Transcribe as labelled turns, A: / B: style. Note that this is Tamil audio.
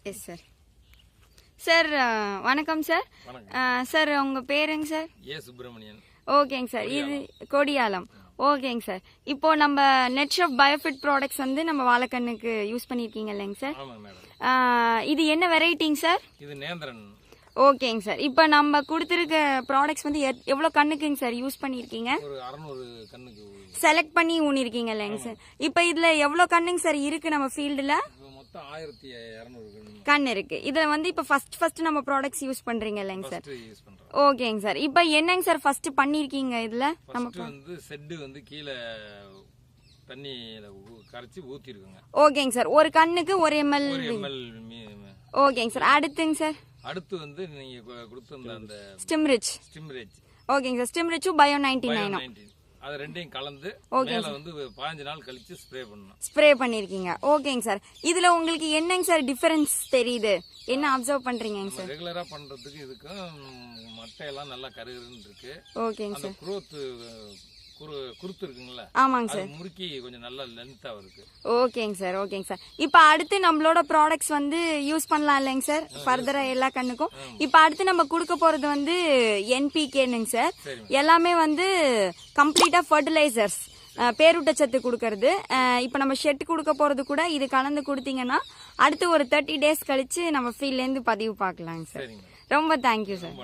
A: Yes sir. சார் வணக்கம் சார். சார் உங்க பேருங்க சார்?
B: ஏ சுப்பிரமணியன்.
A: ஓகேங்க சார். இது கொடியாலம். ஓகேங்க சார். இப்போ நம்ம நெட்ஷெஃப் பயோஃபிட் ப்ராடக்ட்ஸ் வந்து நம்ம வாழைக்கண்ணுக்கு யூஸ் பண்ணிருக்கீங்க இல்லைங்க சார்?
B: ஆமாங்க மேடம்.
A: இது என்ன வெரைட்டிங்க சார்?
B: இது நேந்திரன்.
A: ஓகேங்க சார். இப்போ நம்ம கொடுத்துருக்க ப்ராடக்ட்ஸ் வந்து எவ்வளோ கண்ணுக்குங்க சார் யூஸ் பண்ணியிருக்கீங்க?
B: ஒரு 600 கண்ணுக்கு
A: செலக்ட் பண்ணி ஊனிருக்கீங்க இல்லைங்க சார்? இப்போ இதுல எவ்வளோ கண்ணுங்க சார் இருக்கு நம்ம ஃபீல்டுல?
B: மொத்தம் 1200
A: கண் இருக்கு. இதுல வந்து இப்போ ஃபர்ஸ்ட் நம்ம ப்ராடக்ட்ஸ் யூஸ் பண்றீங்க இல்லைங்க சார்?
B: யூஸ் பண்றோம்.
A: ஓகேங்க சார். இப்போ என்னங்க சார் ஃபர்ஸ்ட் பண்ணிருக்கீங்க இதுல?
B: நமக்கு வந்து செட் வந்து கீழ தண்ணியில கரைச்சி ஊத்தி இருக்குங்க.
A: ஓகேங்க சார். ஒரு கண்ணுக்கு 1 ml. ஓகேங்க சார். அடுத்துங்க சார்?
B: அடுத்து வந்து நீங்க கொடுத்த அந்த
A: ஸ்டிம்ரிச். ஓகேங்க சார். ஸ்டிம்ரிச்சும் பயோ 99
B: அது ரெண்டையும் கலந்து மேல வந்து 15 நாள் கழிச்சு ஸ்ப்ரே பண்ணனும்.
A: ஸ்ப்ரே பண்ணிருக்கீங்க. ஓகேங்க சார். இதுல உங்களுக்கு என்னங்க சார் டிஃபரன்ஸ் தெரியுது? என்ன அப்சர்வ் பண்றீங்கங்க சார்?
B: ரெகுலரா பண்றதுக்கு இதுக்கும் மட்டையெல்லாம் நல்லா கருகருன்னு இருக்கு.
A: ஓகேங்க சார்.
B: குருத்து இருக்குங்களா?
A: ஆமாங்க சார்.
B: முறுக்கி கொஞ்சம் நல்லா லென்த்தா இருக்கு.
A: ஓகேங்க சார். ஓகேங்க சார். இப்போ அடுத்து நம்மளோட ப்ராடக்ட்ஸ் வந்து யூஸ் பண்ணலாம் இல்லைங்க சார்? ஃபர்தரா எல்லா கண்ணுக்கும். இப்போ அடுத்து நம்ம கொடுக்க போறது வந்து NPKனுங்க சார். எல்லாமே வந்து கம்ப்ளீட்டா ஃபர்டிலைசர்ஸ், பேரூட்டச்சத்து கொடுக்கறது. இப்போ நம்ம ஷெட் கொடுக்க போறது கூட இது கலந்து கொடுத்தீங்கன்னா அடுத்து ஒரு 30 days கழிச்சு நம்ம ஃபீல்ட்ல இருந்து பதிவு பார்க்கலாங்க சார். ரொம்ப தேங்க்யூ சார்.